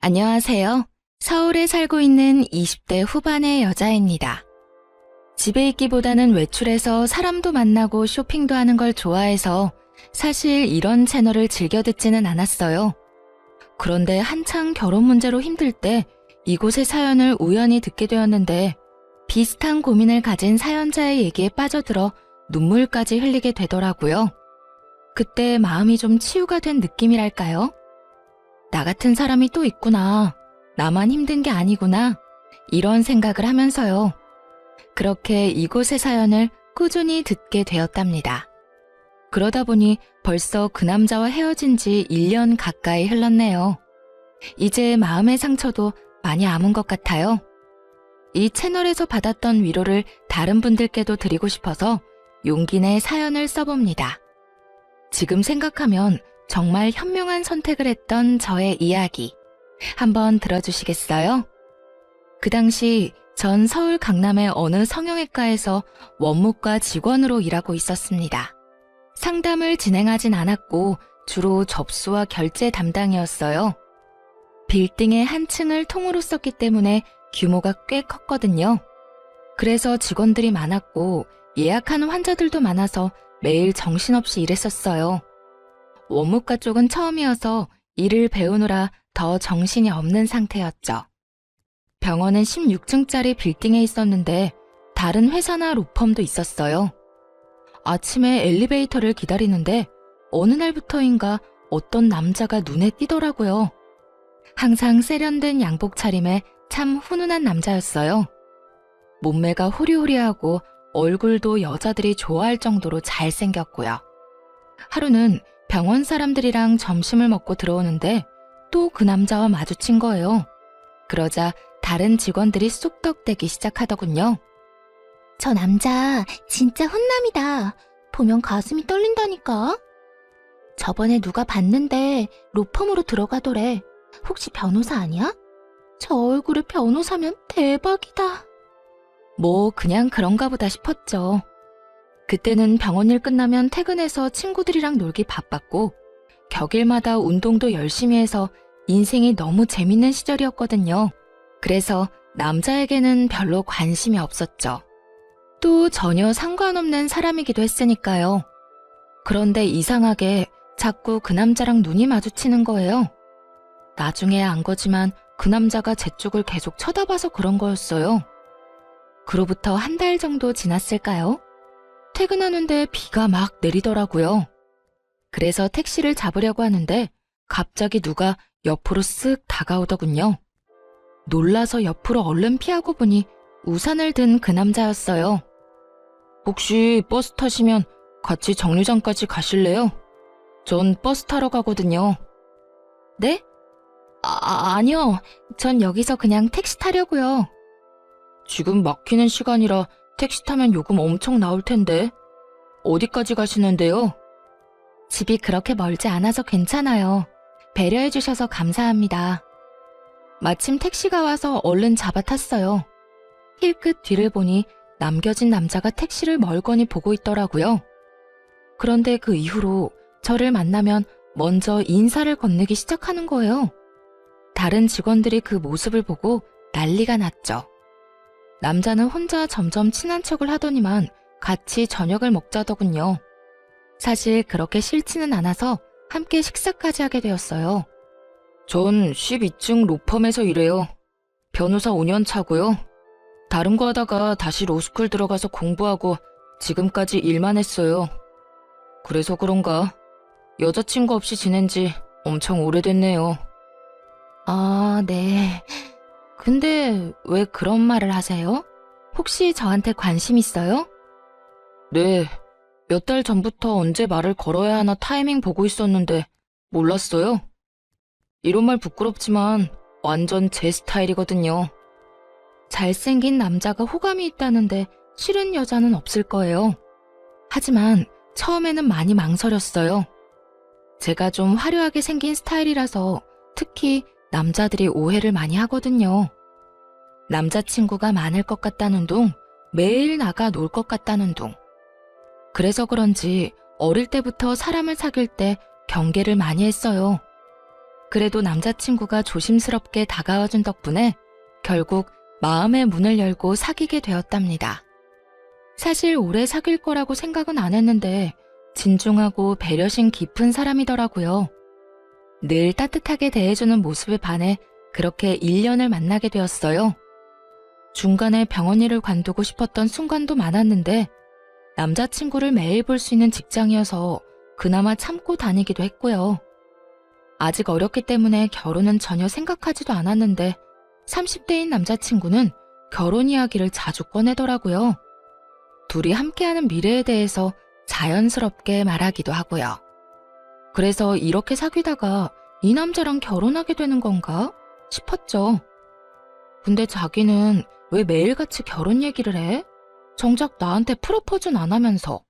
안녕하세요. 서울에 살고 있는 20대 후반의 여자입니다. 집에 있기보다는 외출해서 사람도 만나고 쇼핑도 하는 걸 좋아해서 사실 이런 채널을 즐겨 듣지는 않았어요. 그런데 한창 결혼 문제로 힘들 때 이곳의 사연을 우연히 듣게 되었는데 비슷한 고민을 가진 사연자의 얘기에 빠져들어 눈물까지 흘리게 되더라고요. 그때 마음이 좀 치유가 된 느낌이랄까요? 나 같은 사람이 또 있구나. 나만 힘든 게 아니구나. 이런 생각을 하면서요. 그렇게 이곳의 사연을 꾸준히 듣게 되었답니다. 그러다 보니 벌써 그 남자와 헤어진 지 1년 가까이 흘렀네요. 이제 마음의 상처도 많이 아문 것 같아요. 이 채널에서 받았던 위로를 다른 분들께도 드리고 싶어서 용기 내 사연을 써봅니다. 지금 생각하면 정말 현명한 선택을 했던 저의 이야기. 한번 들어주시겠어요? 그 당시 전 서울 강남의 어느 성형외과에서 원무과 직원으로 일하고 있었습니다. 상담을 진행하진 않았고 주로 접수와 결제 담당이었어요. 빌딩의 한 층을 통으로 썼기 때문에 규모가 꽤 컸거든요. 그래서 직원들이 많았고 예약하는 환자들도 많아서 매일 정신없이 일했었어요. 원무과 쪽은 처음이어서 일을 배우느라 더 정신이 없는 상태였죠. 병원은 16층짜리 빌딩에 있었는데 다른 회사나 로펌도 있었어요. 아침에 엘리베이터를 기다리는데 어느 날부터인가 어떤 남자가 눈에 띄더라고요. 항상 세련된 양복 차림에 참 훈훈한 남자였어요. 몸매가 호리호리하고 얼굴도 여자들이 좋아할 정도로 잘생겼고요. 하루는 병원 사람들이랑 점심을 먹고 들어오는데 또 그 남자와 마주친 거예요. 그러자 다른 직원들이 쑥덕대기 시작하더군요. 저 남자 진짜 훈남이다. 보면 가슴이 떨린다니까. 저번에 누가 봤는데 로펌으로 들어가더래. 혹시 변호사 아니야? 저 얼굴에 변호사면 대박이다. 뭐 그냥 그런가 보다 싶었죠. 그때는 병원 일 끝나면 퇴근해서 친구들이랑 놀기 바빴고 격일마다 운동도 열심히 해서 인생이 너무 재밌는 시절이었거든요. 그래서 남자에게는 별로 관심이 없었죠. 또 전혀 상관없는 사람이기도 했으니까요. 그런데 이상하게 자꾸 그 남자랑 눈이 마주치는 거예요. 나중에 안 거지만 그 남자가 제 쪽을 계속 쳐다봐서 그런 거였어요. 그로부터 한 달 정도 지났을까요? 퇴근하는데 비가 막 내리더라고요. 그래서 택시를 잡으려고 하는데 갑자기 누가 옆으로 쓱 다가오더군요. 놀라서 옆으로 얼른 피하고 보니 우산을 든 그 남자였어요. 혹시 버스 타시면 같이 정류장까지 가실래요? 전 버스 타러 가거든요. 네? 아니요. 전 여기서 그냥 택시 타려고요. 지금 막히는 시간이라 택시 타면 요금 엄청 나올 텐데. 어디까지 가시는데요? 집이 그렇게 멀지 않아서 괜찮아요. 배려해 주셔서 감사합니다. 마침 택시가 와서 얼른 잡아 탔어요. 힐끗 뒤를 보니 남겨진 남자가 택시를 멀거니 보고 있더라고요. 그런데 그 이후로 저를 만나면 먼저 인사를 건네기 시작하는 거예요. 다른 직원들이 그 모습을 보고 난리가 났죠. 남자는 혼자 점점 친한 척을 하더니만 같이 저녁을 먹자더군요. 사실 그렇게 싫지는 않아서 함께 식사까지 하게 되었어요. 전 12층 로펌에서 일해요. 변호사 5년 차고요. 다른 거 하다가 다시 로스쿨 들어가서 공부하고 지금까지 일만 했어요. 그래서 그런가 여자친구 없이 지낸 지 엄청 오래됐네요. 아, 네. 근데 왜 그런 말을 하세요? 혹시 저한테 관심 있어요? 네. 몇 달 전부터 언제 말을 걸어야 하나 타이밍 보고 있었는데 몰랐어요. 이런 말 부끄럽지만 완전 제 스타일이거든요. 잘생긴 남자가 호감이 있다는데 싫은 여자는 없을 거예요. 하지만 처음에는 많이 망설였어요. 제가 좀 화려하게 생긴 스타일이라서 특히 남자들이 오해를 많이 하거든요. 남자친구가 많을 것 같다는 둥, 매일 나가 놀 것 같다는 둥. 그래서 그런지 어릴 때부터 사람을 사귈 때 경계를 많이 했어요. 그래도 남자친구가 조심스럽게 다가와준 덕분에 결국 마음의 문을 열고 사귀게 되었답니다. 사실 오래 사귈 거라고 생각은 안 했는데 진중하고 배려심 깊은 사람이더라고요. 늘 따뜻하게 대해주는 모습에 반해 그렇게 1년을 만나게 되었어요. 중간에 병원 일을 관두고 싶었던 순간도 많았는데 남자친구를 매일 볼 수 있는 직장이어서 그나마 참고 다니기도 했고요. 아직 어렸기 때문에 결혼은 전혀 생각하지도 않았는데 30대인 남자친구는 결혼 이야기를 자주 꺼내더라고요. 둘이 함께하는 미래에 대해서 자연스럽게 말하기도 하고요. 그래서 이렇게 사귀다가 이 남자랑 결혼하게 되는 건가 싶었죠. 근데 자기는 왜 매일같이 결혼 얘기를 해? 정작 나한테 프로포즈는 안 하면서.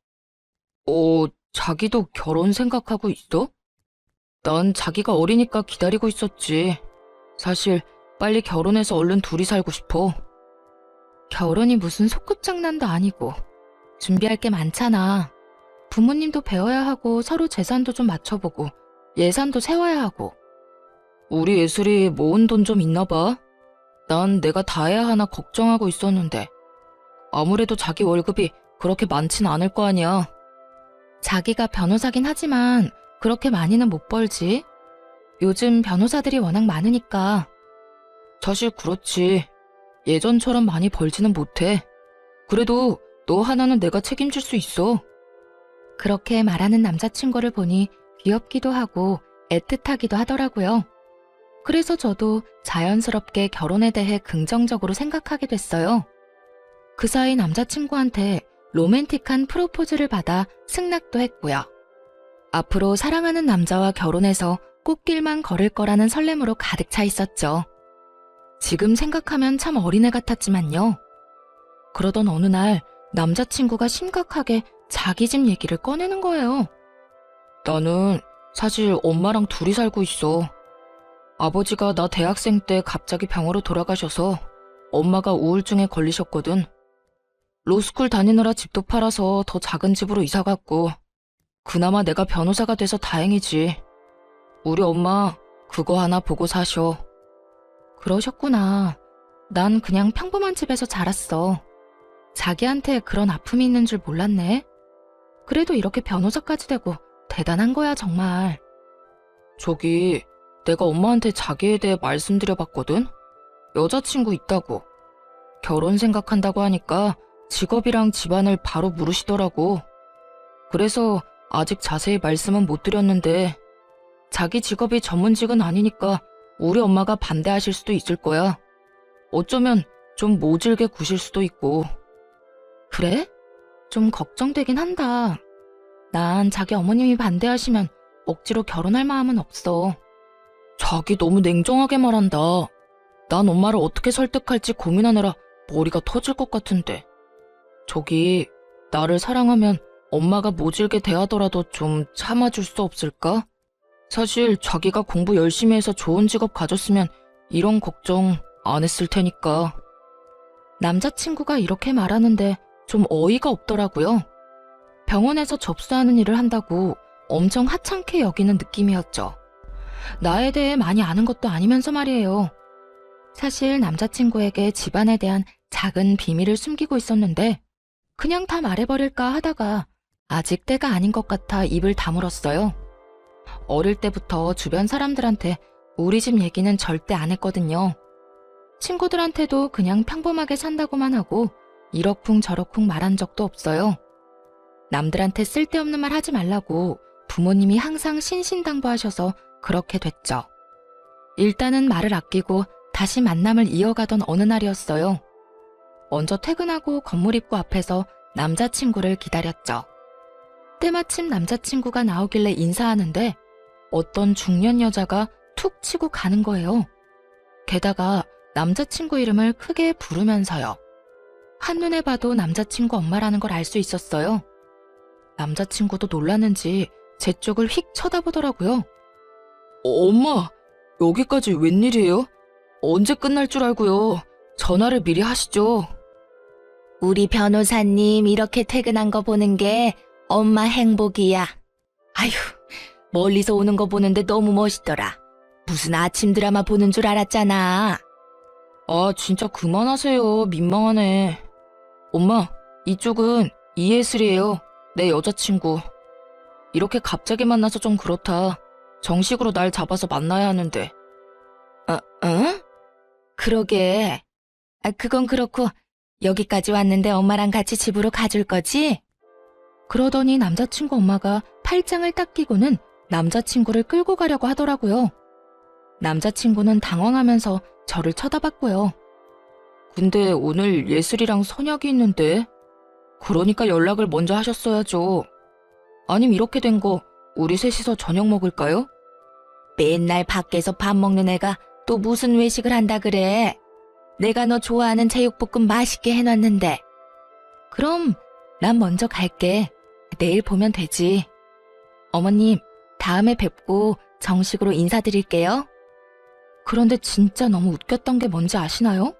자기도 결혼 생각하고 있어? 난 자기가 어리니까 기다리고 있었지. 사실 빨리 결혼해서 얼른 둘이 살고 싶어. 결혼이 무슨 소꿉장난도 아니고 준비할 게 많잖아. 부모님도 배워야 하고 서로 재산도 좀 맞춰보고 예산도 세워야 하고. 우리 예슬이 모은 돈 좀 있나 봐. 난 내가 다 해야 하나 걱정하고 있었는데 아무래도 자기 월급이 그렇게 많진 않을 거 아니야. 자기가 변호사긴 하지만 그렇게 많이는 못 벌지. 요즘 변호사들이 워낙 많으니까. 사실 그렇지. 예전처럼 많이 벌지는 못해. 그래도 너 하나는 내가 책임질 수 있어. 그렇게 말하는 남자친구를 보니 귀엽기도 하고 애틋하기도 하더라고요. 그래서 저도 자연스럽게 결혼에 대해 긍정적으로 생각하게 됐어요. 그 사이 남자친구한테 로맨틱한 프로포즈를 받아 승낙도 했고요. 앞으로 사랑하는 남자와 결혼해서 꽃길만 걸을 거라는 설렘으로 가득 차 있었죠. 지금 생각하면 참 어린애 같았지만요. 그러던 어느 날 남자친구가 심각하게 자기 집 얘기를 꺼내는 거예요. 나는 사실 엄마랑 둘이 살고 있어. 아버지가 나 대학생 때 갑자기 병으로 돌아가셔서 엄마가 우울증에 걸리셨거든. 로스쿨 다니느라 집도 팔아서 더 작은 집으로 이사 갔고 그나마 내가 변호사가 돼서 다행이지. 우리 엄마 그거 하나 보고 사셔. 그러셨구나. 난 그냥 평범한 집에서 자랐어. 자기한테 그런 아픔이 있는 줄 몰랐네. 그래도 이렇게 변호사까지 되고 대단한 거야 정말. 저기 내가 엄마한테 자기에 대해 말씀드려봤거든. 여자친구 있다고. 결혼 생각한다고 하니까 직업이랑 집안을 바로 물으시더라고. 그래서 아직 자세히 말씀은 못 드렸는데 자기 직업이 전문직은 아니니까 우리 엄마가 반대하실 수도 있을 거야. 어쩌면 좀 모질게 구실 수도 있고. 그래? 좀 걱정되긴 한다. 난 자기 어머님이 반대하시면 억지로 결혼할 마음은 없어. 자기 너무 냉정하게 말한다. 난 엄마를 어떻게 설득할지 고민하느라 머리가 터질 것 같은데. 저기 나를 사랑하면 엄마가 모질게 대하더라도 좀 참아줄 수 없을까? 사실 자기가 공부 열심히 해서 좋은 직업 가졌으면 이런 걱정 안 했을 테니까. 남자친구가 이렇게 말하는데 좀 어이가 없더라고요. 병원에서 접수하는 일을 한다고 엄청 하찮게 여기는 느낌이었죠. 나에 대해 많이 아는 것도 아니면서 말이에요. 사실 남자친구에게 집안에 대한 작은 비밀을 숨기고 있었는데 그냥 다 말해버릴까 하다가 아직 때가 아닌 것 같아 입을 다물었어요. 어릴 때부터 주변 사람들한테 우리 집 얘기는 절대 안 했거든요. 친구들한테도 그냥 평범하게 산다고만 하고 이러쿵저러쿵 말한 적도 없어요. 남들한테 쓸데없는 말 하지 말라고 부모님이 항상 신신당부하셔서 그렇게 됐죠. 일단은 말을 아끼고 다시 만남을 이어가던 어느 날이었어요. 먼저 퇴근하고 건물 입구 앞에서 남자친구를 기다렸죠. 때마침 남자친구가 나오길래 인사하는데 어떤 중년 여자가 툭 치고 가는 거예요. 게다가 남자친구 이름을 크게 부르면서요. 한눈에 봐도 남자친구 엄마라는 걸 알 수 있었어요. 남자친구도 놀랐는지 제 쪽을 휙 쳐다보더라고요. 엄마, 여기까지 웬일이에요? 언제 끝날 줄 알고요. 전화를 미리 하시죠. 우리 변호사님 이렇게 퇴근한 거 보는 게 엄마 행복이야. 아휴, 멀리서 오는 거 보는데 너무 멋있더라. 무슨 아침 드라마 보는 줄 알았잖아. 아, 진짜 그만하세요. 민망하네. 엄마, 이쪽은 이예슬이에요. 내 여자친구. 이렇게 만나서 좀 그렇다. 정식으로 날 잡아서 만나야 하는데. 응? 그러게. 그건 그렇고 여기까지 왔는데 엄마랑 같이 집으로 가줄 거지? 그러더니 남자친구 엄마가 팔짱을 딱 끼고는 남자친구를 끌고 가려고 하더라고요. 남자친구는 당황하면서 저를 쳐다봤고요. 근데 오늘 예슬이랑 선약이 있는데? 그러니까 연락을 먼저 하셨어야죠. 아님 이렇게 된 거 우리 셋이서 저녁 먹을까요? 맨날 밖에서 밥 먹는 애가 또 무슨 외식을 한다 그래. 내가 너 좋아하는 제육볶음 맛있게 해놨는데. 그럼 난 먼저 갈게. 내일 보면 되지. 어머님, 다음에 뵙고 정식으로 인사드릴게요. 그런데 진짜 너무 웃겼던 게 뭔지 아시나요?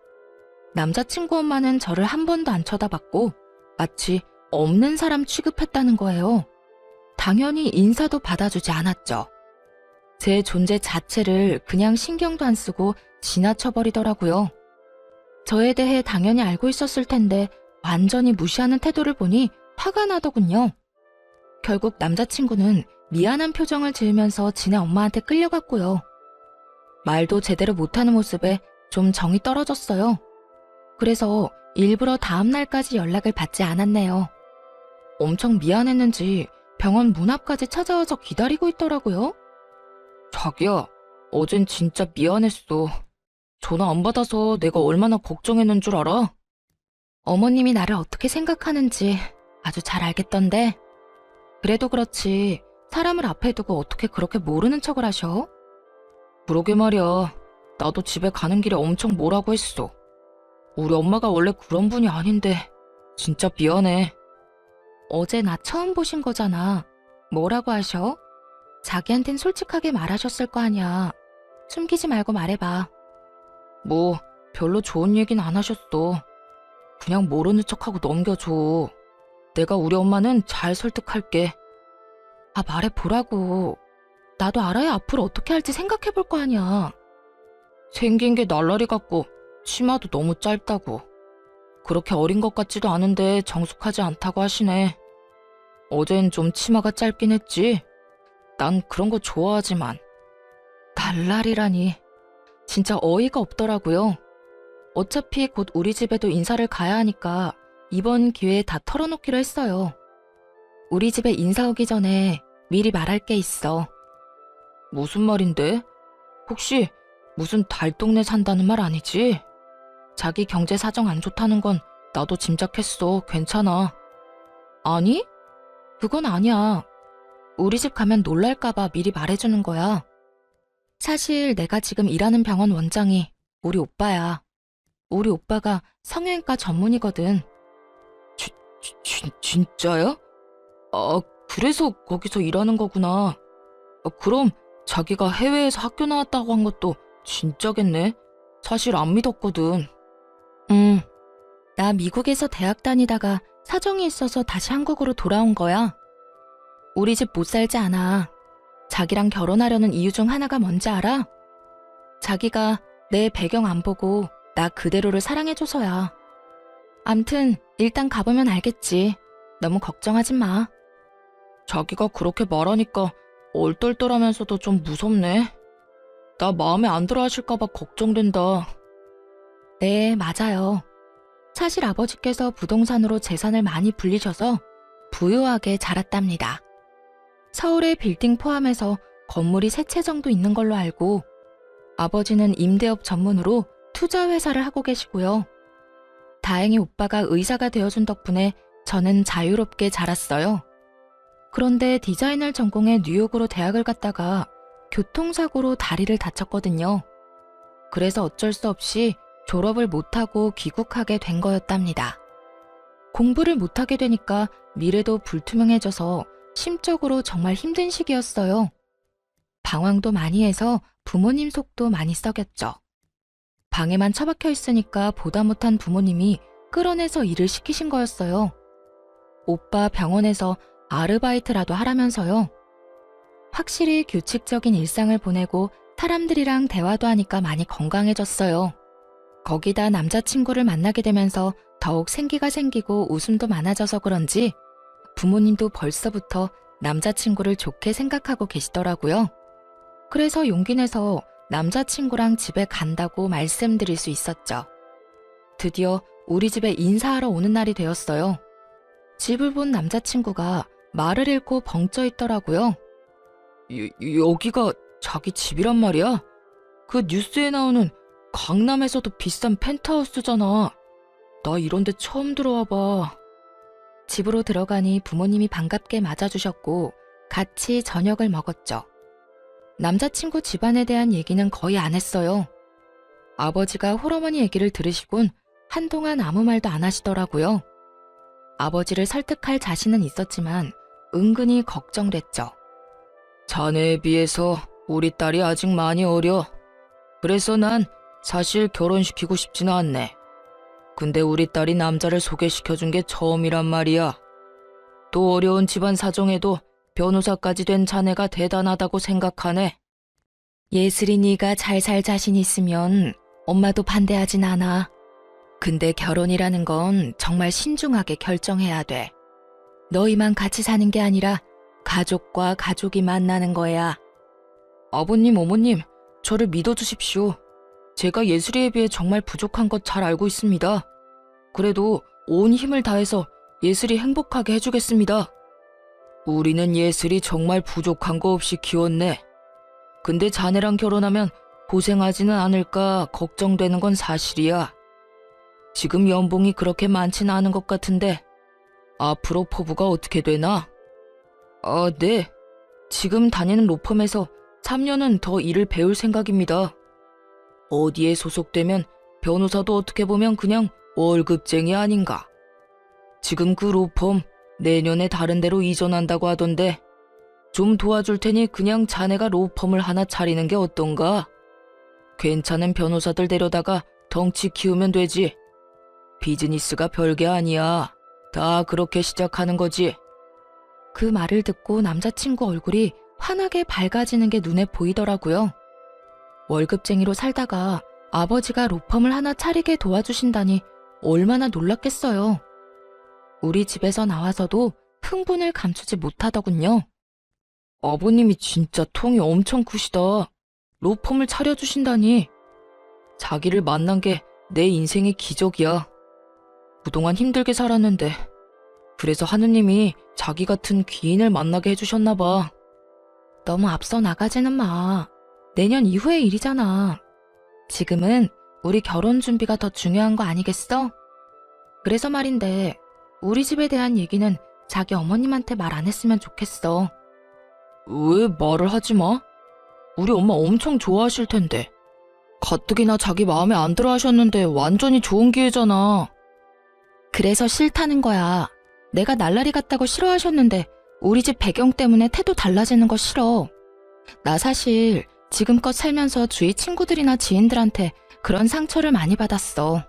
남자친구 엄마는 저를 한 번도 안 쳐다봤고 마치 없는 사람 취급했다는 거예요. 당연히 인사도 받아주지 않았죠. 제 존재 자체를 그냥 신경도 안 쓰고 지나쳐버리더라고요. 저에 대해 당연히 알고 있었을 텐데 완전히 무시하는 태도를 보니 화가 나더군요. 결국 남자친구는 미안한 표정을 지으면서 지네 엄마한테 끌려갔고요. 말도 제대로 못하는 모습에 좀 정이 떨어졌어요. 그래서 일부러 다음날까지 연락을 받지 않았네요. 엄청 미안했는지 병원 문 앞까지 찾아와서 기다리고 있더라고요. 자기야, 어젠 진짜 미안했어. 전화 안 받아서 내가 얼마나 걱정했는 줄 알아? 어머님이 나를 어떻게 생각하는지 아주 잘 알겠던데. 그래도 그렇지 사람을 앞에 두고 어떻게 그렇게 모르는 척을 하셔? 그러게 말이야. 나도 집에 가는 길에 엄청 뭐라고 했어. 우리 엄마가 원래 그런 분이 아닌데 진짜 미안해. 어제 나 처음 보신 거잖아. 뭐라고 하셔? 자기한텐 솔직하게 말하셨을 거 아니야. 숨기지 말고 말해봐. 뭐 별로 좋은 얘기는 안 하셨어. 그냥 모르는 척하고 넘겨줘. 내가 우리 엄마는 잘 설득할게. 아, 말해보라고. 나도 알아야 앞으로 어떻게 할지 생각해볼 거 아니야. 생긴 게 날라리 같고 치마도 너무 짧다고. 그렇게 어린 것 같지도 않은데 정숙하지 않다고 하시네. 어젠 좀 치마가 짧긴 했지. 난 그런 거 좋아하지만. 날라리라니. 진짜 어이가 없더라고요. 어차피 곧 우리 집에도 인사를 가야 하니까 이번 기회에 다 털어놓기로 했어요. 우리 집에 인사 오기 전에 미리 말할 게 있어. 무슨 말인데? 혹시 무슨 달동네 산다는 말 아니지? 자기 경제 사정 안 좋다는 건 나도 짐작했어. 괜찮아. 아니? 그건 아니야. 우리 집 가면 놀랄까봐 미리 말해주는 거야. 사실 내가 지금 일하는 병원 원장이 우리 오빠야. 우리 오빠가 성형외과 전문이거든. 진짜야? 아, 그래서 거기서 일하는 거구나. 그럼 자기가 해외에서 학교 나왔다고 한 것도 진짜겠네. 사실 안 믿었거든. 나 미국에서 대학 다니다가 사정이 있어서 다시 한국으로 돌아온 거야. 우리 집 못 살지 않아. 자기랑 결혼하려는 이유 중 하나가 뭔지 알아? 자기가 내 배경 안 보고 나 그대로를 사랑해줘서야. 암튼 일단 가보면 알겠지. 너무 걱정하지 마. 자기가 그렇게 말하니까 얼떨떨하면서도 좀 무섭네. 나 마음에 안 들어 하실까봐 걱정된다. 네, 맞아요. 사실 아버지께서 부동산으로 재산을 많이 불리셔서 부유하게 자랐답니다. 서울의 빌딩 포함해서 건물이 3채 정도 있는 걸로 알고 아버지는 임대업 전문으로 투자회사를 하고 계시고요. 다행히 오빠가 의사가 되어준 덕분에 저는 자유롭게 자랐어요. 그런데 디자인을 전공해 뉴욕으로 대학을 갔다가 교통사고로 다리를 다쳤거든요. 그래서 어쩔 수 없이 졸업을 못하고 귀국하게 된 거였답니다. 공부를 못하게 되니까 미래도 불투명해져서 심적으로 정말 힘든 시기였어요. 방황도 많이 해서 부모님 속도 많이 썩였죠. 방에만 처박혀 있으니까 보다 못한 부모님이 끌어내서 일을 시키신 거였어요. 오빠 병원에서 아르바이트라도 하라면서요. 확실히 규칙적인 일상을 보내고 사람들이랑 대화도 하니까 많이 건강해졌어요. 거기다 남자친구를 만나게 되면서 더욱 생기가 생기고 웃음도 많아져서 그런지 부모님도 벌써부터 남자친구를 좋게 생각하고 계시더라고요. 그래서 용기 내서 남자친구랑 집에 간다고 말씀드릴 수 있었죠. 드디어 우리 집에 인사하러 오는 날이 되었어요. 집을 본 남자친구가 말을 잃고 벙쪄 있더라고요. 여기가 자기 집이란 말이야? 그 뉴스에 나오는 강남에서도 비싼 펜트하우스잖아. 나 이런 데 처음 들어와 봐. 집으로 들어가니 부모님이 반갑게 맞아주셨고 같이 저녁을 먹었죠. 남자친구 집안에 대한 얘기는 거의 안 했어요. 아버지가 홀어머니 얘기를 들으시곤 한동안 아무 말도 안 하시더라고요. 아버지를 설득할 자신은 있었지만 은근히 걱정됐죠. 자네에 비해서 우리 딸이 아직 많이 어려. 그래서 난 사실 결혼시키고 싶지는 않네. 근데 우리 딸이 남자를 소개시켜준 게 처음이란 말이야. 또 어려운 집안 사정에도 변호사까지 된 자네가 대단하다고 생각하네. 예슬이 네가 잘 살 자신 있으면 엄마도 반대하진 않아. 근데 결혼이라는 건 정말 신중하게 결정해야 돼. 너희만 같이 사는 게 아니라 가족과 가족이 만나는 거야. 아버님, 어머님, 저를 믿어주십시오. 제가 예슬이에 비해 정말 부족한 것 잘 알고 있습니다. 그래도 온 힘을 다해서 예슬이 행복하게 해주겠습니다. 우리는 예슬이 정말 부족한 거 없이 키웠네. 근데 자네랑 결혼하면 고생하지는 않을까 걱정되는 건 사실이야. 지금 연봉이 그렇게 많지는 않은 것 같은데 앞으로 포부가 어떻게 되나? 네. 지금 다니는 로펌에서 3년은 더 일을 배울 생각입니다. 어디에 소속되면 변호사도 어떻게 보면 그냥 월급쟁이 아닌가. 지금 그 로펌 내년에 다른 데로 이전한다고 하던데 좀 도와줄 테니 그냥 자네가 로펌을 하나 차리는 게 어떤가? 괜찮은 변호사들 데려다가 덩치 키우면 되지. 비즈니스가 별게 아니야. 다 그렇게 시작하는 거지. 그 말을 듣고 남자친구 얼굴이 환하게 밝아지는 게 눈에 보이더라고요. 월급쟁이로 살다가 아버지가 로펌을 하나 차리게 도와주신다니 얼마나 놀랐겠어요. 우리 집에서 나와서도 흥분을 감추지 못하더군요. 아버님이 진짜 통이 엄청 크시다. 로펌을 차려주신다니. 자기를 만난 게 내 인생의 기적이야. 그동안 힘들게 살았는데 그래서 하느님이 자기 같은 귀인을 만나게 해주셨나 봐. 너무 앞서 나가지는 마. 내년 이후의 일이잖아. 지금은 우리 결혼 준비가 더 중요한 거 아니겠어? 그래서 말인데 우리 집에 대한 얘기는 자기 어머님한테 말 안 했으면 좋겠어. 왜 말을 하지 마? 우리 엄마 엄청 좋아하실 텐데. 가뜩이나 자기 마음에 안 들어 하셨는데 완전히 좋은 기회잖아. 그래서 싫다는 거야. 내가 날라리 같다고 싫어하셨는데 우리 집 배경 때문에 태도 달라지는 거 싫어. 나 사실 지금껏 살면서 주위 친구들이나 지인들한테 그런 상처를 많이 받았어.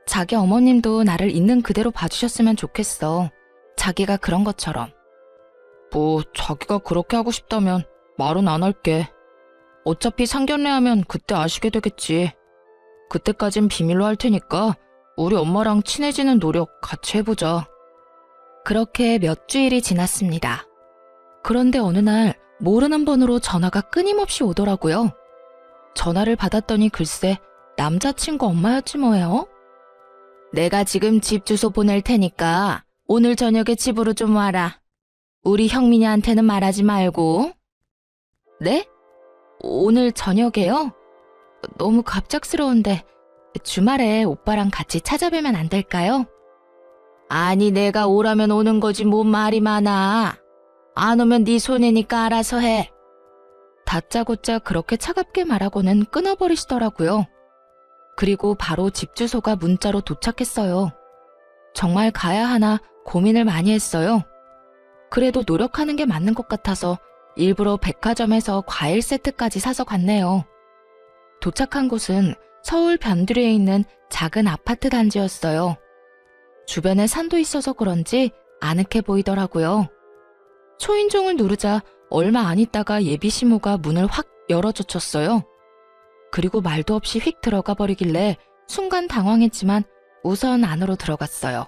자기 어머님도 나를 있는 그대로 봐주셨으면 좋겠어. 자기가 그런 것처럼. 뭐 자기가 그렇게 하고 싶다면 말은 안 할게. 어차피 상견례하면 그때 아시게 되겠지. 그때까진 비밀로 할 테니까 우리 엄마랑 친해지는 노력 같이 해보자. 그렇게 몇 주일이 지났습니다. 그런데 어느 날 모르는 번호로 전화가 끊임없이 오더라고요. 전화를 받았더니 글쎄 남자친구 엄마였지 뭐예요. 내가 지금 집 주소 보낼 테니까 오늘 저녁에 집으로 좀 와라. 우리 형민이한테는 말하지 말고. 네? 오늘 저녁에요? 너무 갑작스러운데 주말에 오빠랑 같이 찾아뵈면 안 될까요? 아니 내가 오라면 오는 거지 뭔 말이 많아. 안 오면 네 손해니까 알아서 해. 다짜고짜 그렇게 차갑게 말하고는 끊어버리시더라고요. 그리고 바로 집 주소가 문자로 도착했어요. 정말 가야 하나 고민을 많이 했어요. 그래도 노력하는 게 맞는 것 같아서 일부러 백화점에서 과일 세트까지 사서 갔네요. 도착한 곳은 서울 변두리에 있는 작은 아파트 단지였어요. 주변에 산도 있어서 그런지 아늑해 보이더라고요. 초인종을 누르자 얼마 안 있다가 예비 시모가 문을 확 열어젖혔어요. 그리고 말도 없이 휙 들어가 버리길래 순간 당황했지만 우선 안으로 들어갔어요.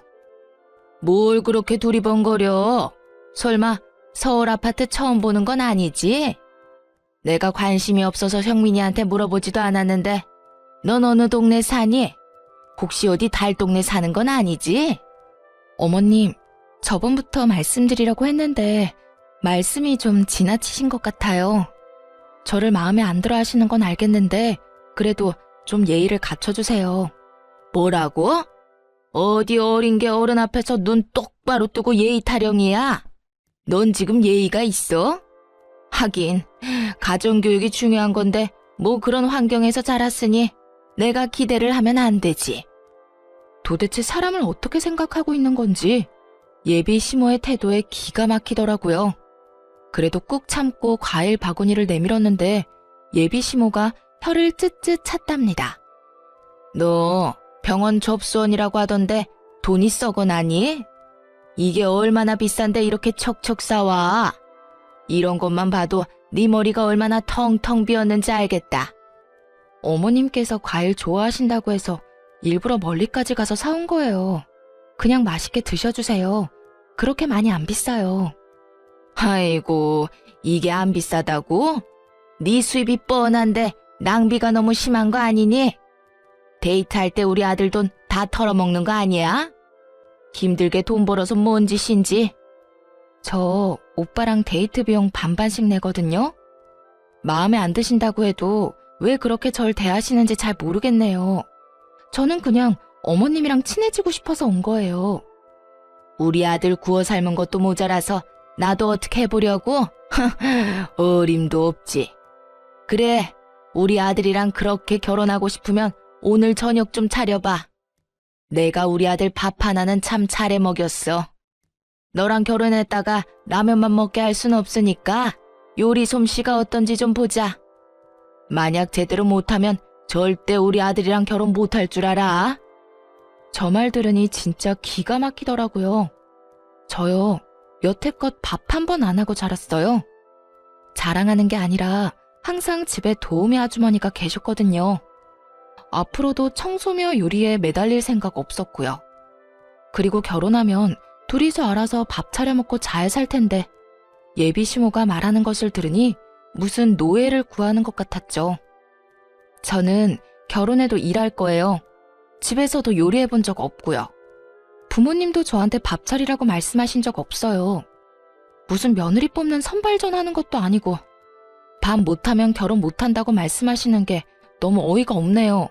뭘 그렇게 두리번거려? 설마 서울 아파트 처음 보는 건 아니지? 내가 관심이 없어서 형민이한테 물어보지도 않았는데 넌 어느 동네 사니? 혹시 어디 달동네 사는 건 아니지? 어머님, 저번부터 말씀드리려고 했는데 말씀이 좀 지나치신 것 같아요. 저를 마음에 안 들어 하시는 건 알겠는데 그래도 좀 예의를 갖춰주세요. 뭐라고? 어디 어린 게 어른 앞에서 눈 똑바로 뜨고 예의 타령이야? 넌 지금 예의가 있어? 하긴 가정교육이 중요한 건데 뭐 그런 환경에서 자랐으니 내가 기대를 하면 안 되지. 도대체 사람을 어떻게 생각하고 있는 건지 예비 시모의 태도에 기가 막히더라고요. 그래도 꾹 참고 과일 바구니를 내밀었는데 예비 시모가 혀를 쯧쯧 찼답니다. 너 병원 접수원이라고 하던데 돈이 썩어나니? 이게 얼마나 비싼데 이렇게 척척 싸와? 이런 것만 봐도 네 머리가 얼마나 텅텅 비었는지 알겠다. 어머님께서 과일 좋아하신다고 해서 일부러 멀리까지 가서 사온 거예요. 그냥 맛있게 드셔주세요. 그렇게 많이 안 비싸요. 아이고, 이게 안 비싸다고? 네 수입이 뻔한데 낭비가 너무 심한 거 아니니? 데이트할 때 우리 아들 돈 다 털어먹는 거 아니야? 힘들게 돈 벌어서 뭔 짓인지. 저 오빠랑 데이트 비용 반반씩 내거든요. 마음에 안 드신다고 해도 왜 그렇게 절 대하시는지 잘 모르겠네요. 저는 그냥 어머님이랑 친해지고 싶어서 온 거예요. 우리 아들 구워 삶은 것도 모자라서 나도 어떻게 해보려고? 어림도 없지. 그래, 우리 아들이랑 그렇게 결혼하고 싶으면 오늘 저녁 좀 차려봐. 내가 우리 아들 밥 하나는 참 잘해 먹였어. 너랑 결혼했다가 라면만 먹게 할 순 없으니까 요리 솜씨가 어떤지 좀 보자. 만약 제대로 못하면 절대 우리 아들이랑 결혼 못할 줄 알아. 저 말 들으니 진짜 기가 막히더라고요. 저요, 여태껏 밥 한 번 안 하고 자랐어요. 자랑하는 게 아니라 항상 집에 도우미 아주머니가 계셨거든요. 앞으로도 청소며 요리에 매달릴 생각 없었고요. 그리고 결혼하면 둘이서 알아서 밥 차려 먹고 잘 살 텐데 예비 시모가 말하는 것을 들으니 무슨 노예를 구하는 것 같았죠. 저는 결혼해도 일할 거예요. 집에서도 요리해 본 적 없고요. 부모님도 저한테 밥 차리라고 말씀하신 적 없어요. 무슨 며느리 뽑는 선발전 하는 것도 아니고 밥 못하면 결혼 못한다고 말씀하시는 게 너무 어이가 없네요.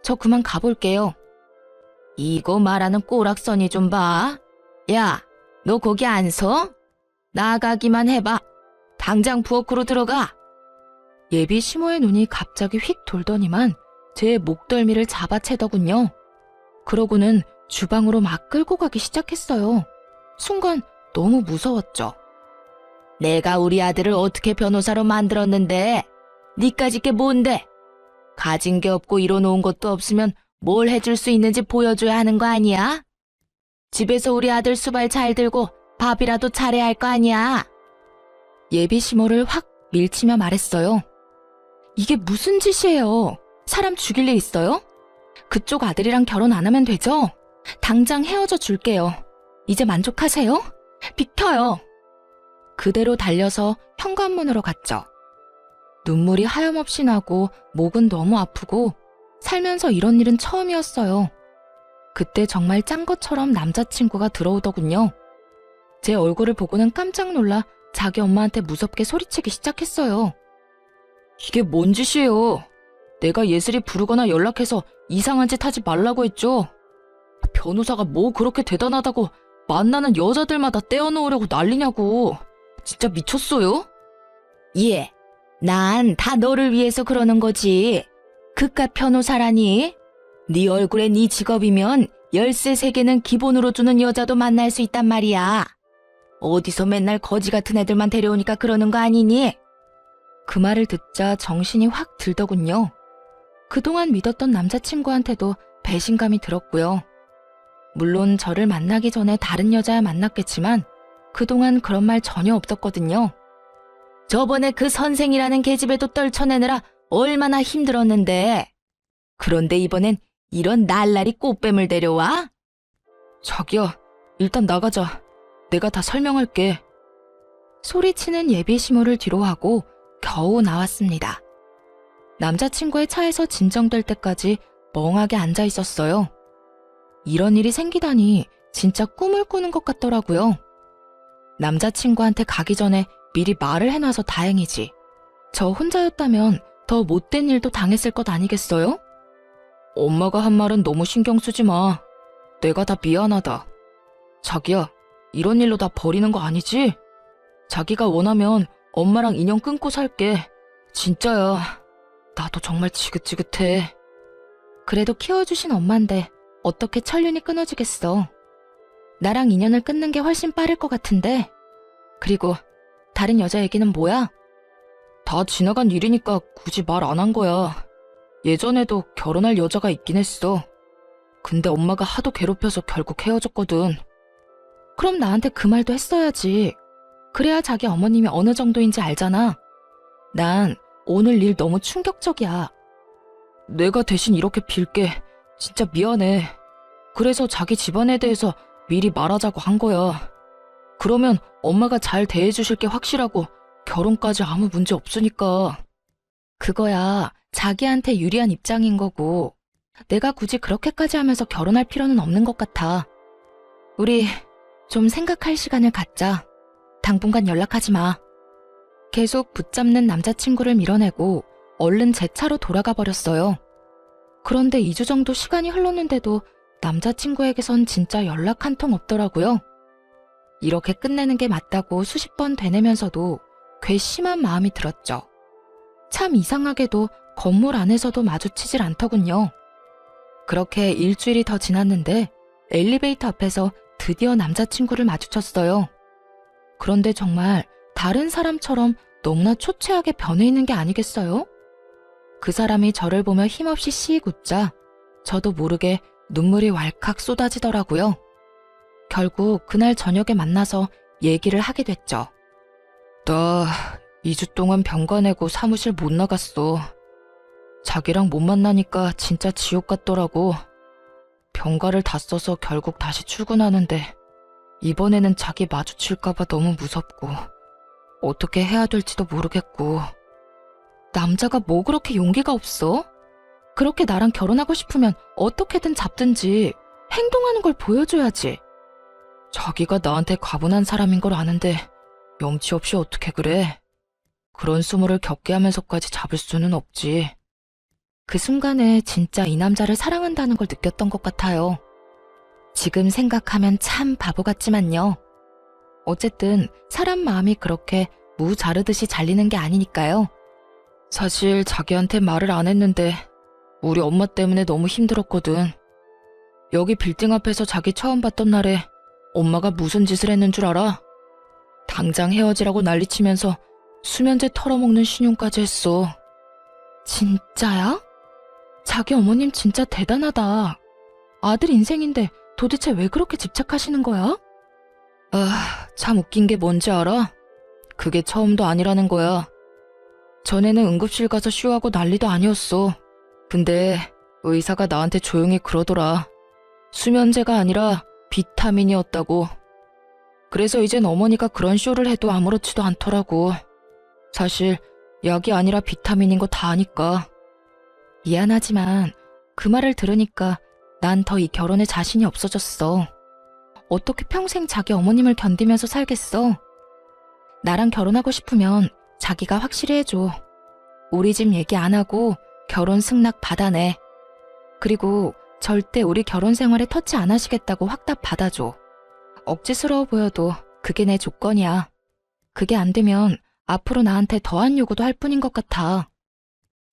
저 그만 가볼게요. 이거 말하는 꼬락서니 좀 봐. 야, 너 거기 안 서? 나가기만 해봐. 당장 부엌으로 들어가. 예비 시모의 눈이 갑자기 휙 돌더니만 제 목덜미를 잡아채더군요. 그러고는 주방으로 막 끌고 가기 시작했어요. 순간 너무 무서웠죠. 내가 우리 아들을 어떻게 변호사로 만들었는데 니까짓 게 뭔데? 가진 게 없고 이뤄놓은 것도 없으면 뭘 해줄 수 있는지 보여줘야 하는 거 아니야? 집에서 우리 아들 수발 잘 들고 밥이라도 잘해야 할 거 아니야? 예비 시모를 확 밀치며 말했어요. 이게 무슨 짓이에요? 사람 죽일 일 있어요? 그쪽 아들이랑 결혼 안 하면 되죠? 당장 헤어져 줄게요. 이제 만족하세요? 비켜요. 그대로 달려서 현관문으로 갔죠. 눈물이 하염없이 나고 목은 너무 아프고 살면서 이런 일은 처음이었어요. 그때 정말 짠 것처럼 남자친구가 들어오더군요. 제 얼굴을 보고는 깜짝 놀라 자기 엄마한테 무섭게 소리치기 시작했어요. 이게 뭔 짓이에요? 내가 예슬이 부르거나 연락해서 이상한 짓 하지 말라고 했죠? 변호사가 뭐 그렇게 대단하다고 만나는 여자들마다 떼어놓으려고 난리냐고. 진짜 미쳤어요? 예, 난 다 너를 위해서 그러는 거지. 그깟 변호사라니? 네 얼굴에 네 직업이면 열쇠 3개는 기본으로 주는 여자도 만날 수 있단 말이야. 어디서 맨날 거지 같은 애들만 데려오니까 그러는 거 아니니? 그 말을 듣자 정신이 확 들더군요. 그동안 믿었던 남자친구한테도 배신감이 들었고요. 물론 저를 만나기 전에 다른 여자야 만났겠지만 그동안 그런 말 전혀 없었거든요. 저번에 그 선생이라는 계집애도 떨쳐내느라 얼마나 힘들었는데. 그런데 이번엔 이런 날라리 꽃뱀을 데려와? 자기야, 일단 나가자. 내가 다 설명할게. 소리치는 예비 시모를 뒤로 하고 겨우 나왔습니다. 남자친구의 차에서 진정될 때까지 멍하게 앉아 있었어요. 이런 일이 생기다니 진짜 꿈을 꾸는 것 같더라고요. 남자친구한테 가기 전에 미리 말을 해놔서 다행이지. 저 혼자였다면 더 못된 일도 당했을 것 아니겠어요? 엄마가 한 말은 너무 신경 쓰지 마. 내가 다 미안하다. 자기야, 이런 일로 다 버리는 거 아니지? 자기가 원하면 엄마랑 인연 끊고 살게. 진짜야. 나도 정말 지긋지긋해. 그래도 키워주신 엄마인데 어떻게 천륜이 끊어지겠어. 나랑 인연을 끊는 게 훨씬 빠를 것 같은데. 그리고 다른 여자 얘기는 뭐야? 다 지나간 일이니까 굳이 말 안 한 거야. 예전에도 결혼할 여자가 있긴 했어. 근데 엄마가 하도 괴롭혀서 결국 헤어졌거든. 그럼 나한테 그 말도 했어야지. 그래야 자기 어머님이 어느 정도인지 알잖아. 난 오늘 일 너무 충격적이야. 내가 대신 이렇게 빌게. 진짜 미안해. 그래서 자기 집안에 대해서 미리 말하자고 한 거야. 그러면 엄마가 잘 대해주실 게 확실하고 결혼까지 아무 문제 없으니까. 그거야 자기한테 유리한 입장인 거고 내가 굳이 그렇게까지 하면서 결혼할 필요는 없는 것 같아. 우리 좀 생각할 시간을 갖자. 당분간 연락하지 마. 계속 붙잡는 남자친구를 밀어내고 얼른 제 차로 돌아가 버렸어요. 그런데 2주 정도 시간이 흘렀는데도 남자친구에게선 진짜 연락 한 통 없더라고요. 이렇게 끝내는 게 맞다고 수십 번 되뇌면서도 괘씸한 마음이 들었죠. 참 이상하게도 건물 안에서도 마주치질 않더군요. 그렇게 일주일이 더 지났는데 엘리베이터 앞에서 드디어 남자친구를 마주쳤어요. 그런데 정말 다른 사람처럼 너무나 초췌하게 변해 있는 게 아니겠어요? 그 사람이 저를 보며 힘없이 씩 웃자 저도 모르게 눈물이 왈칵 쏟아지더라고요. 결국 그날 저녁에 만나서 얘기를 하게 됐죠. 나 2주 동안 병가 내고 사무실 못 나갔어. 자기랑 못 만나니까 진짜 지옥 같더라고. 병가를 다 써서 결국 다시 출근하는데 이번에는 자기 마주칠까봐 너무 무섭고 어떻게 해야 될지도 모르겠고. 남자가 뭐 그렇게 용기가 없어? 그렇게 나랑 결혼하고 싶으면 어떻게든 잡든지 행동하는 걸 보여줘야지. 자기가 나한테 과분한 사람인 걸 아는데 염치 없이 어떻게 그래? 그런 수모를 겪게 하면서까지 잡을 수는 없지. 그 순간에 진짜 이 남자를 사랑한다는 걸 느꼈던 것 같아요. 지금 생각하면 참 바보 같지만요. 어쨌든 사람 마음이 그렇게 무 자르듯이 잘리는 게 아니니까요. 사실 자기한테 말을 안 했는데 우리 엄마 때문에 너무 힘들었거든. 여기 빌딩 앞에서 자기 처음 봤던 날에 엄마가 무슨 짓을 했는 줄 알아? 당장 헤어지라고 난리치면서 수면제 털어먹는 신용까지 했어. 진짜야? 자기 어머님 진짜 대단하다. 아들 인생인데 도대체 왜 그렇게 집착하시는 거야? 아, 참 웃긴 게 뭔지 알아? 그게 처음도 아니라는 거야. 전에는 응급실 가서 쉬하고 난리도 아니었어. 근데 의사가 나한테 조용히 그러더라. 수면제가 아니라 비타민이었다고. 그래서 이젠 어머니가 그런 쇼를 해도 아무렇지도 않더라고. 사실 약이 아니라 비타민인 거 다 아니까. 미안하지만 그 말을 들으니까 난 더 이 결혼에 자신이 없어졌어. 어떻게 평생 자기 어머님을 견디면서 살겠어? 나랑 결혼하고 싶으면 자기가 확실히 해줘. 우리 집 얘기 안 하고 결혼 승낙 받아내. 그리고 절대 우리 결혼 생활에 터치 안 하시겠다고 확답 받아줘. 억지스러워 보여도 그게 내 조건이야. 그게 안 되면 앞으로 나한테 더한 요구도 할 뿐인 것 같아.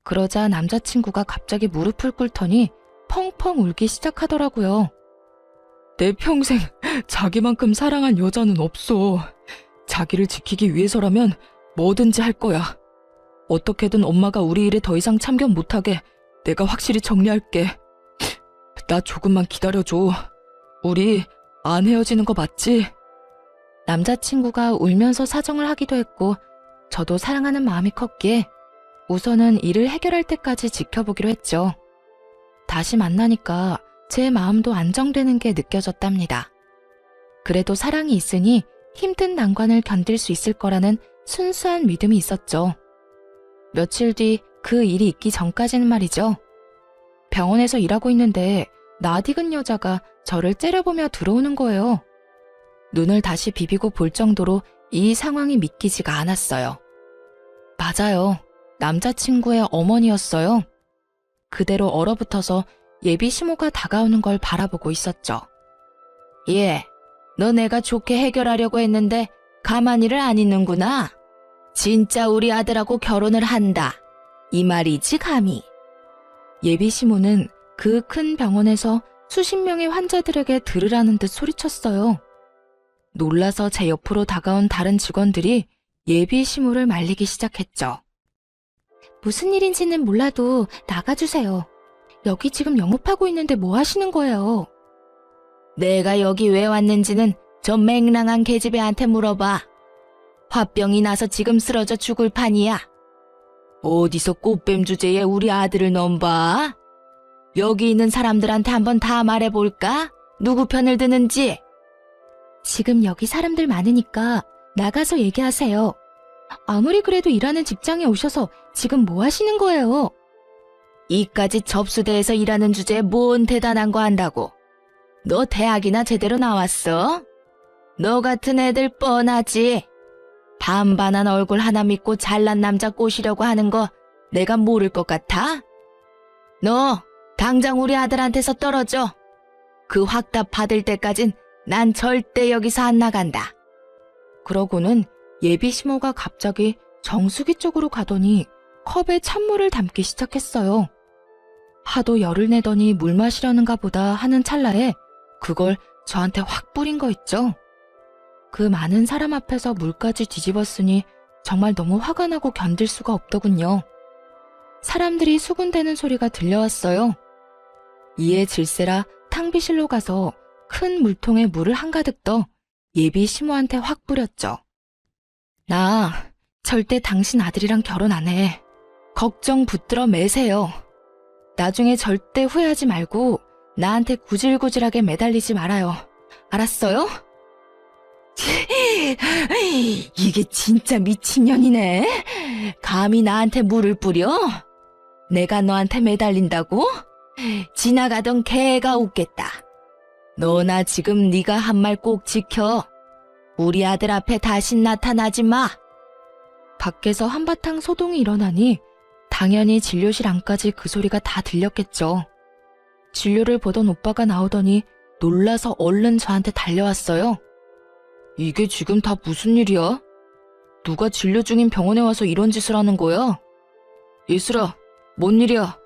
그러자 남자친구가 갑자기 무릎을 꿇더니 펑펑 울기 시작하더라고요. 내 평생 자기만큼 사랑한 여자는 없어. 자기를 지키기 위해서라면 뭐든지 할 거야. 어떻게든 엄마가 우리 일에 더 이상 참견 못하게 내가 확실히 정리할게. 나 조금만 기다려줘. 우리 안 헤어지는 거 맞지? 남자친구가 울면서 사정을 하기도 했고 저도 사랑하는 마음이 컸기에 우선은 일을 해결할 때까지 지켜보기로 했죠. 다시 만나니까 제 마음도 안정되는 게 느껴졌답니다. 그래도 사랑이 있으니 힘든 난관을 견딜 수 있을 거라는 순수한 믿음이 있었죠. 며칠 뒤 그 일이 있기 전까지는 말이죠. 병원에서 일하고 있는데 낯익은 여자가 저를 째려보며 들어오는 거예요. 눈을 다시 비비고 볼 정도로 이 상황이 믿기지가 않았어요. 맞아요. 남자친구의 어머니였어요. 그대로 얼어붙어서 예비 시모가 다가오는 걸 바라보고 있었죠. 예, 너 내가 좋게 해결하려고 했는데 가만히를 안 있는구나. 진짜 우리 아들하고 결혼을 한다. 이 말이지 감히. 예비 시모는 그 큰 병원에서 수십 명의 환자들에게 들으라는 듯 소리쳤어요. 놀라서 제 옆으로 다가온 다른 직원들이 예비 시모를 말리기 시작했죠. 무슨 일인지는 몰라도 나가주세요. 여기 지금 영업하고 있는데 뭐 하시는 거예요? 내가 여기 왜 왔는지는 저 맹랑한 계집애한테 물어봐. 화병이 나서 지금 쓰러져 죽을 판이야. 어디서 꽃뱀 주제에 우리 아들을 넘봐? 여기 있는 사람들한테 한번 다 말해볼까? 누구 편을 드는지? 지금 여기 사람들 많으니까 나가서 얘기하세요. 아무리 그래도 일하는 직장에 오셔서 지금 뭐 하시는 거예요? 이까지 접수대에서 일하는 주제에 뭔 대단한 거 한다고? 너 대학이나 제대로 나왔어? 너 같은 애들 뻔하지. 반반한 얼굴 하나 믿고 잘난 남자 꼬시려고 하는 거 내가 모를 것 같아? 너 당장 우리 아들한테서 떨어져. 그 확답 받을 때까진 난 절대 여기서 안 나간다. 그러고는 예비 시모가 갑자기 정수기 쪽으로 가더니 컵에 찬물을 담기 시작했어요. 하도 열을 내더니 물 마시려는가 보다 하는 찰나에 그걸 저한테 확 뿌린 거 있죠. 그 많은 사람 앞에서 물까지 뒤집었으니 정말 너무 화가 나고 견딜 수가 없더군요. 사람들이 수군대는 소리가 들려왔어요. 이에 질세라 탕비실로 가서 큰 물통에 물을 한가득 떠 예비 시모한테 확 뿌렸죠. 나 절대 당신 아들이랑 결혼 안 해. 걱정 붙들어 매세요. 나중에 절대 후회하지 말고 나한테 구질구질하게 매달리지 말아요. 알았어요? 이게 진짜 미친년이네. 감히 나한테 물을 뿌려? 내가 너한테 매달린다고? 지나가던 개가 웃겠다. 너나 지금 네가 한 말 꼭 지켜. 우리 아들 앞에 다신 나타나지 마. 밖에서 한바탕 소동이 일어나니 당연히 진료실 안까지 그 소리가 다 들렸겠죠. 진료를 보던 오빠가 나오더니 놀라서 얼른 저한테 달려왔어요. 이게 지금 다 무슨 일이야? 누가 진료 중인 병원에 와서 이런 짓을 하는 거야? 예슬아, 뭔 일이야?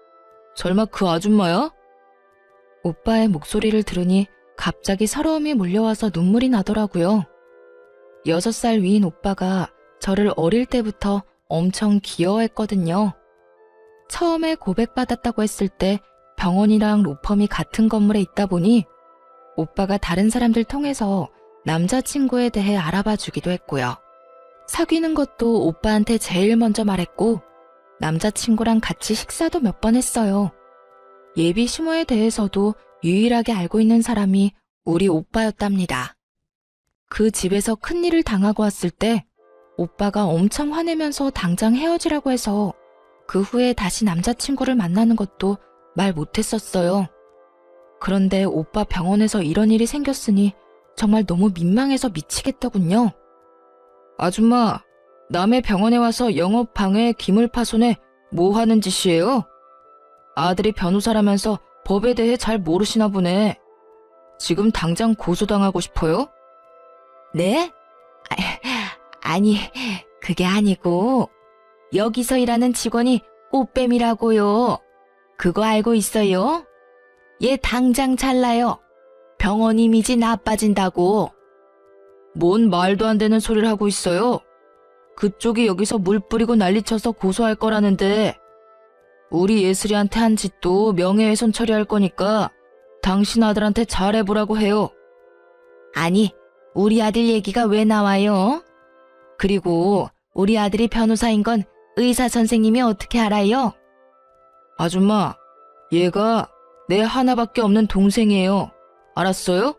설마 그 아줌마야? 오빠의 목소리를 들으니 갑자기 서러움이 몰려와서 눈물이 나더라고요. 6살 위인 오빠가 저를 어릴 때부터 엄청 귀여워했거든요. 처음에 고백받았다고 했을 때 병원이랑 로펌이 같은 건물에 있다 보니 오빠가 다른 사람들 통해서 남자친구에 대해 알아봐 주기도 했고요. 사귀는 것도 오빠한테 제일 먼저 말했고 남자친구랑 같이 식사도 몇 번 했어요. 예비 시모에 대해서도 유일하게 알고 있는 사람이 우리 오빠였답니다. 그 집에서 큰일을 당하고 왔을 때 오빠가 엄청 화내면서 당장 헤어지라고 해서 그 후에 다시 남자친구를 만나는 것도 말 못했었어요. 그런데 오빠 병원에서 이런 일이 생겼으니 정말 너무 민망해서 미치겠더군요. 아줌마, 남의 병원에 와서 영업 방해, 기물 파손에 뭐 하는 짓이에요? 아들이 변호사라면서 법에 대해 잘 모르시나 보네. 지금 당장 고소당하고 싶어요? 네? 아니, 그게 아니고 여기서 일하는 직원이 꽃뱀이라고요. 그거 알고 있어요? 얘 당장 잘라요. 병원 이미지 나빠진다고. 뭔 말도 안 되는 소리를 하고 있어요. 그쪽이 여기서 물 뿌리고 난리쳐서 고소할 거라는데 우리 예슬이한테 한 짓도 명예훼손 처리할 거니까 당신 아들한테 잘해보라고 해요. 아니, 우리 아들 얘기가 왜 나와요? 그리고 우리 아들이 변호사인 건 의사 선생님이 어떻게 알아요? 아줌마, 얘가 내 하나밖에 없는 동생이에요. 알았어요?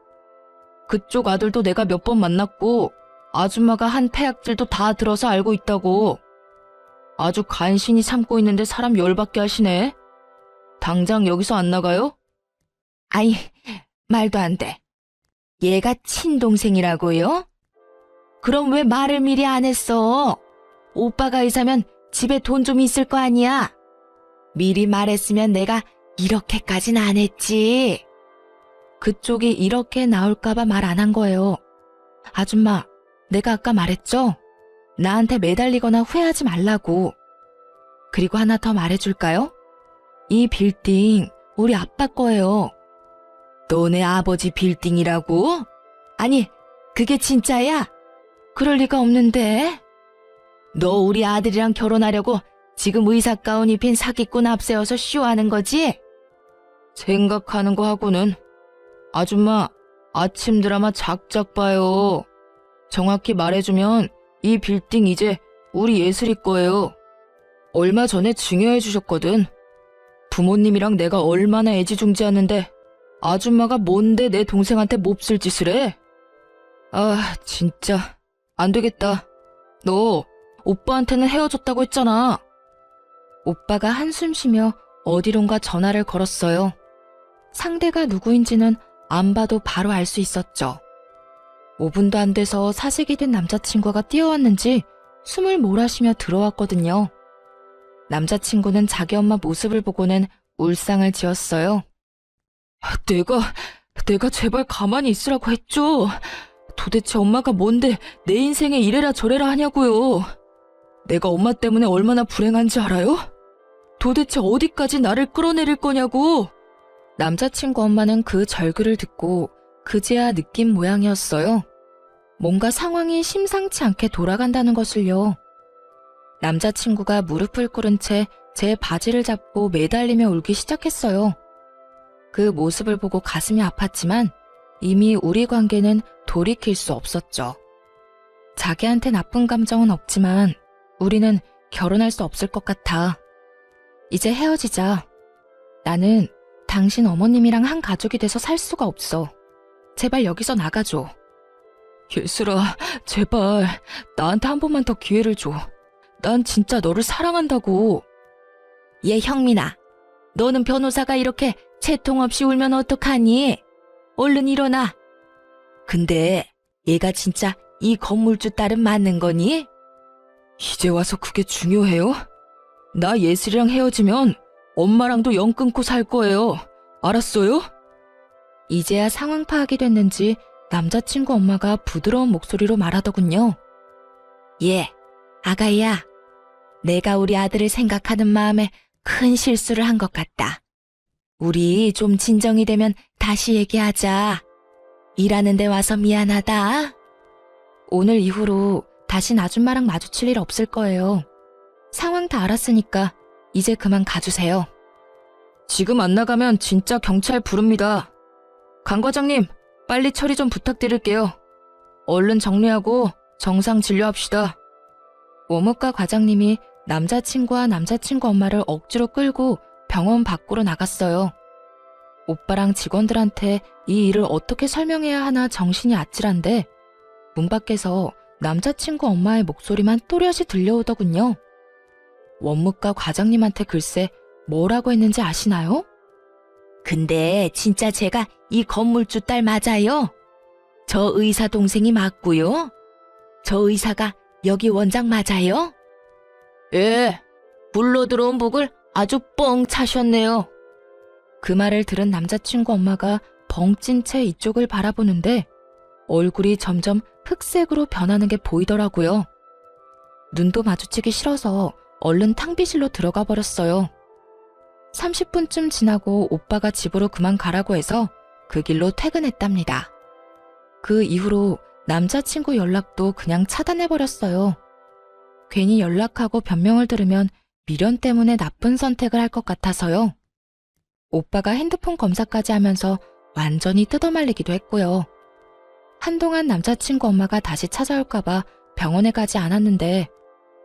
그쪽 아들도 내가 몇 번 만났고 아줌마가 한 폐악질도 다 들어서 알고 있다고. 아주 간신히 참고 있는데 사람 열받게 하시네. 당장 여기서 안 나가요? 아이, 말도 안 돼. 얘가 친동생이라고요? 그럼 왜 말을 미리 안 했어? 오빠가 의사면 집에 돈 좀 있을 거 아니야? 미리 말했으면 내가 이렇게까진 안 했지. 그쪽이 이렇게 나올까봐 말 안 한 거예요. 아줌마, 내가 아까 말했죠? 나한테 매달리거나 후회하지 말라고. 그리고 하나 더 말해줄까요? 이 빌딩 우리 아빠 거예요. 너네 아버지 빌딩이라고? 아니, 그게 진짜야? 그럴 리가 없는데. 너 우리 아들이랑 결혼하려고 지금 의사 가운 입힌 사기꾼 앞세워서 쇼하는 거지? 생각하는 거 하고는. 아줌마, 아침 드라마 작작 봐요. 정확히 말해주면 이 빌딩 이제 우리 예슬이 거예요. 얼마 전에 증여해 주셨거든. 부모님이랑 내가 얼마나 애지중지하는데 아줌마가 뭔데 내 동생한테 몹쓸 짓을 해? 아, 진짜 안 되겠다. 너 오빠한테는 헤어졌다고 했잖아. 오빠가 한숨 쉬며 어디론가 전화를 걸었어요. 상대가 누구인지는 안 봐도 바로 알 수 있었죠. 5분도 안 돼서 사색이 된 남자친구가 뛰어왔는지 숨을 몰아쉬며 들어왔거든요. 남자친구는 자기 엄마 모습을 보고는 울상을 지었어요. 내가 제발 가만히 있으라고 했죠. 도대체 엄마가 뭔데 내 인생에 이래라 저래라 하냐고요. 내가 엄마 때문에 얼마나 불행한지 알아요? 도대체 어디까지 나를 끌어내릴 거냐고. 남자친구 엄마는 그 절규를 듣고 그제야 느낀 모양이었어요. 뭔가 상황이 심상치 않게 돌아간다는 것을요. 남자친구가 무릎을 꿇은 채 제 바지를 잡고 매달리며 울기 시작했어요. 그 모습을 보고 가슴이 아팠지만 이미 우리 관계는 돌이킬 수 없었죠. 자기한테 나쁜 감정은 없지만 우리는 결혼할 수 없을 것 같아. 이제 헤어지자. 나는 당신 어머님이랑 한 가족이 돼서 살 수가 없어. 제발 여기서 나가줘. 예슬아, 제발 나한테 한 번만 더 기회를 줘. 난 진짜 너를 사랑한다고. 얘 형민아, 너는 변호사가 이렇게 채통 없이 울면 어떡하니? 얼른 일어나. 근데 얘가 진짜 이 건물주 딸은 맞는 거니? 이제 와서 그게 중요해요? 나 예슬이랑 헤어지면 엄마랑도 연 끊고 살 거예요. 알았어요? 이제야 상황 파악이 됐는지 남자친구 엄마가 부드러운 목소리로 말하더군요. 얘, 아가야, 내가 우리 아들을 생각하는 마음에 큰 실수를 한 것 같다. 우리 좀 진정이 되면 다시 얘기하자. 일하는 데 와서 미안하다. 오늘 이후로 다신 아줌마랑 마주칠 일 없을 거예요. 상황 다 알았으니까 이제 그만 가주세요. 지금 안 나가면 진짜 경찰 부릅니다. 강 과장님, 빨리 처리 좀 부탁드릴게요. 얼른 정리하고 정상 진료합시다. 원무과 과장님이 남자친구와 남자친구 엄마를 억지로 끌고 병원 밖으로 나갔어요. 오빠랑 직원들한테 이 일을 어떻게 설명해야 하나 정신이 아찔한데 문 밖에서 남자친구 엄마의 목소리만 또렷이 들려오더군요. 원무과 과장님한테 글쎄 뭐라고 했는지 아시나요? 근데 진짜 제가 이 건물주 딸 맞아요? 저 의사 동생이 맞고요? 저 의사가 여기 원장 맞아요? 예, 불러 들어온 북을 아주 뻥 차셨네요. 그 말을 들은 남자친구 엄마가 벙찐 채 이쪽을 바라보는데 얼굴이 점점 흑색으로 변하는 게 보이더라고요. 눈도 마주치기 싫어서 얼른 탕비실로 들어가 버렸어요. 30분쯤 지나고 오빠가 집으로 그만 가라고 해서 그 길로 퇴근했답니다. 그 이후로 남자친구 연락도 그냥 차단해버렸어요. 괜히 연락하고 변명을 들으면 미련 때문에 나쁜 선택을 할 것 같아서요. 오빠가 핸드폰 검사까지 하면서 완전히 뜯어말리기도 했고요. 한동안 남자친구 엄마가 다시 찾아올까봐 병원에 가지 않았는데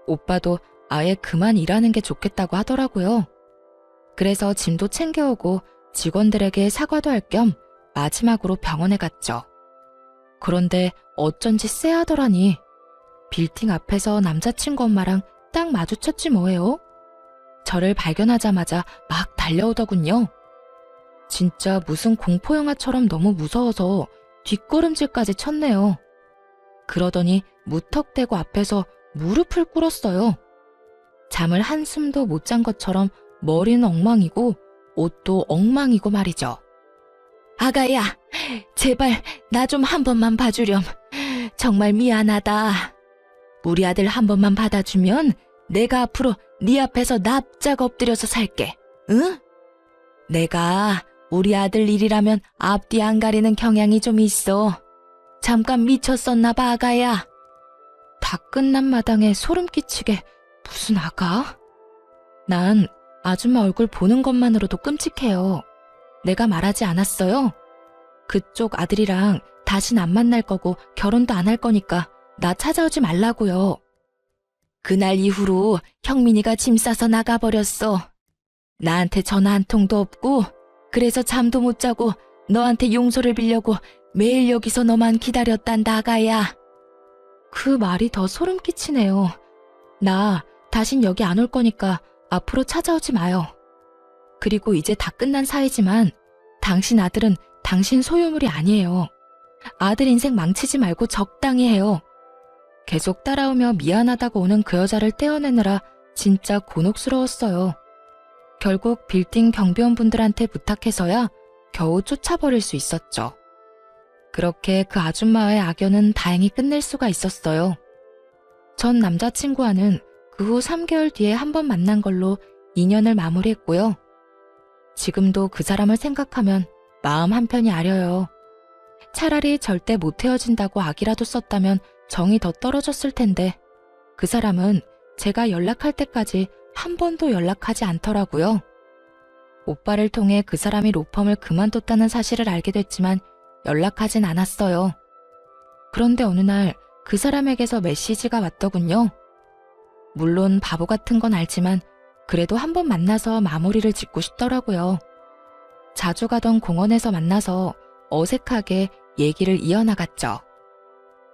오빠도 아예 그만 일하는 게 좋겠다고 하더라고요. 그래서 짐도 챙겨오고 직원들에게 사과도 할 겸 마지막으로 병원에 갔죠. 그런데 어쩐지 쎄하더라니. 빌딩 앞에서 남자친구 엄마랑 딱 마주쳤지 뭐예요. 저를 발견하자마자 막 달려오더군요. 진짜 무슨 공포영화처럼 너무 무서워서 뒷걸음질까지 쳤네요. 그러더니 무턱대고 앞에서 무릎을 꿇었어요. 잠을 한숨도 못 잔 것처럼 머리는 엉망이고 옷도 엉망이고 말이죠. 아가야, 제발 나 좀 한 번만 봐주렴. 정말 미안하다. 우리 아들 한 번만 받아주면 내가 앞으로 네 앞에서 납작 엎드려서 살게. 응? 내가 우리 아들 일이라면 앞뒤 안 가리는 경향이 좀 있어. 잠깐 미쳤었나 봐, 아가야. 다 끝난 마당에 소름 끼치게 무슨 아가? 난 아줌마 얼굴 보는 것만으로도 끔찍해요. 내가 말하지 않았어요? 그쪽 아들이랑 다신 안 만날 거고 결혼도 안 할 거니까 나 찾아오지 말라고요. 그날 이후로 형민이가 짐 싸서 나가버렸어. 나한테 전화 한 통도 없고 그래서 잠도 못 자고 너한테 용서를 빌려고 매일 여기서 너만 기다렸단다, 아가야. 그 말이 더 소름 끼치네요. 나 다신 여기 안 올 거니까 앞으로 찾아오지 마요. 그리고 이제 다 끝난 사이지만 당신 아들은 당신 소유물이 아니에요. 아들 인생 망치지 말고 적당히 해요. 계속 따라오며 미안하다고 오는 그 여자를 떼어내느라 진짜 곤혹스러웠어요. 결국 빌딩 경비원분들한테 부탁해서야 겨우 쫓아버릴 수 있었죠. 그렇게 그 아줌마와의 악연은 다행히 끝낼 수가 있었어요. 전 남자친구와는 그 후 3개월 뒤에 한 번 만난 걸로 인연을 마무리했고요. 지금도 그 사람을 생각하면 마음 한편이 아려요. 차라리 절대 못 헤어진다고 악이라도 썼다면 정이 더 떨어졌을 텐데 그 사람은 제가 연락할 때까지 한 번도 연락하지 않더라고요. 오빠를 통해 그 사람이 로펌을 그만뒀다는 사실을 알게 됐지만 연락하진 않았어요. 그런데 어느 날 그 사람에게서 메시지가 왔더군요. 물론 바보 같은 건 알지만 그래도 한 번 만나서 마무리를 짓고 싶더라고요. 자주 가던 공원에서 만나서 어색하게 얘기를 이어나갔죠.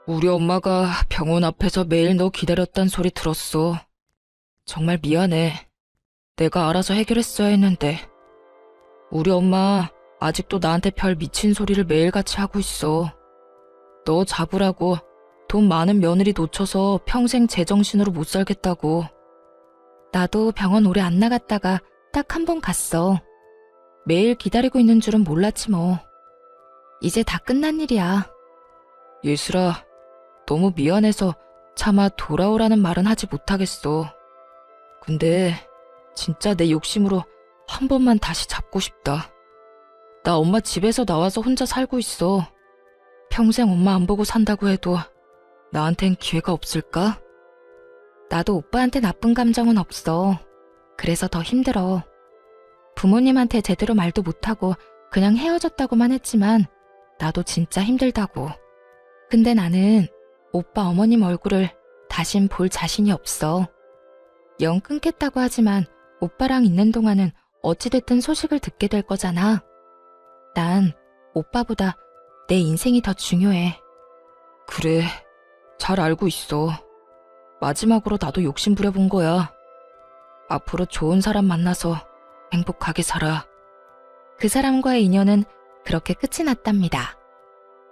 우리 엄마가 병원 앞에서 매일 너 기다렸단 소리 들었어. 정말 미안해. 내가 알아서 해결했어야 했는데. 우리 엄마 아직도 나한테 별 미친 소리를 매일같이 하고 있어. 너 잡으라고 돈 많은 며느리 놓쳐서 평생 제정신으로 못 살겠다고. 나도 병원 오래 안 나갔다가 딱 한 번 갔어. 매일 기다리고 있는 줄은 몰랐지 뭐. 이제 다 끝난 일이야. 예슬아, 너무 미안해서 차마 돌아오라는 말은 하지 못하겠어. 근데 진짜 내 욕심으로 한 번만 다시 잡고 싶다. 나 엄마 집에서 나와서 혼자 살고 있어. 평생 엄마 안 보고 산다고 해도 나한텐 기회가 없을까? 나도 오빠한테 나쁜 감정은 없어. 그래서 더 힘들어. 부모님한테 제대로 말도 못하고 그냥 헤어졌다고만 했지만 나도 진짜 힘들다고. 근데 나는 오빠 어머님 얼굴을 다신 볼 자신이 없어. 영 끊겠다고 하지만 오빠랑 있는 동안은 어찌됐든 소식을 듣게 될 거잖아. 난 오빠보다 내 인생이 더 중요해. 그래, 잘 알고 있어. 마지막으로 나도 욕심 부려본 거야. 앞으로 좋은 사람 만나서 행복하게 살아. 그 사람과의 인연은 그렇게 끝이 났답니다.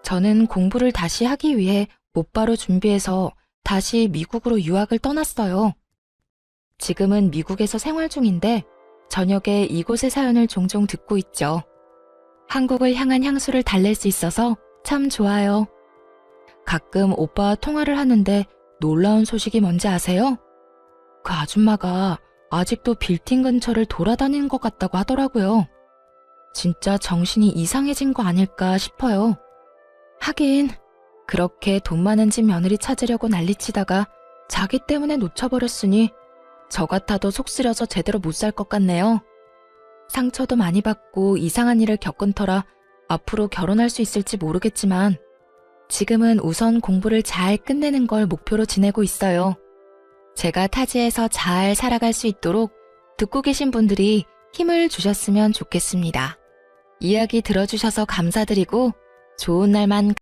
저는 공부를 다시 하기 위해 곧바로 준비해서 다시 미국으로 유학을 떠났어요. 지금은 미국에서 생활 중인데 저녁에 이곳의 사연을 종종 듣고 있죠. 한국을 향한 향수를 달랠 수 있어서 참 좋아요. 가끔 오빠와 통화를 하는데 놀라운 소식이 뭔지 아세요? 그 아줌마가 아직도 빌딩 근처를 돌아다니는 것 같다고 하더라고요. 진짜 정신이 이상해진 거 아닐까 싶어요. 하긴 그렇게 돈 많은 집 며느리 찾으려고 난리치다가 자기 때문에 놓쳐버렸으니 저 같아도 속 쓰려서 제대로 못 살 것 같네요. 상처도 많이 받고 이상한 일을 겪은 터라 앞으로 결혼할 수 있을지 모르겠지만 지금은 우선 공부를 잘 끝내는 걸 목표로 지내고 있어요. 제가 타지에서 잘 살아갈 수 있도록 듣고 계신 분들이 힘을 주셨으면 좋겠습니다. 이야기 들어주셔서 감사드리고 좋은 날만